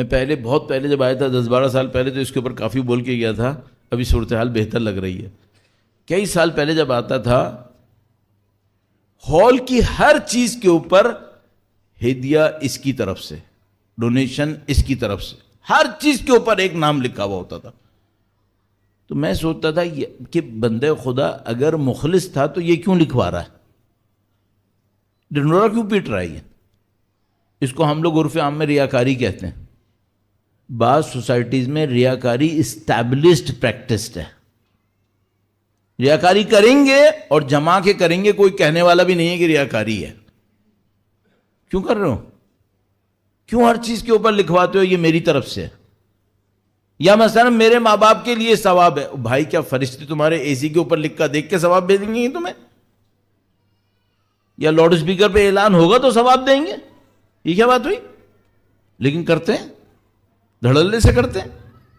میں پہلے بہت پہلے جب آیا تھا 10-12 سال پہلے تو اس کے اوپر کافی بول کے گیا تھا. ابھی صورتحال بہتر لگ رہی ہے. کئی سال پہلے جب آتا تھا ہال کی ہر چیز کے اوپر ہدیہ اس کی طرف سے، ڈونیشن اس کی طرف سے، ہر چیز کے اوپر ایک نام لکھا ہوا ہوتا تھا. تو میں سوچتا تھا کہ بندے خدا اگر مخلص تھا تو یہ کیوں لکھوا رہا ہے، ڈنڈورا کیوں پیٹ رہا ہے؟ اس کو ہم لوگ عرف عام میں ریاکاری کہتے ہیں. بعض سوسائٹیز میں ریاکاری اسٹیبلشڈ پریکٹسڈ ہے. ریاکاری کریں گے اور جما کے کریں گے، کوئی کہنے والا بھی نہیں ہے کہ ریاکاری ہے. کیوں کر رہے ہو؟ کیوں ہر چیز کے اوپر لکھواتے ہو یہ میری طرف سے؟ یا مثلا میرے ماں باپ کے لیے ثواب ہے. بھائی کیا فرشتے تمہارے اے سی کے اوپر لکھ کر دیکھ کے ثواب بھیجیں گے تمہیں؟ یا لاؤڈ اسپیکر پہ اعلان ہوگا تو ثواب دیں گے؟ یہ کیا بات ہوئی؟ لیکن کرتے ہیں، دھڑلے سے کرتے ہیں.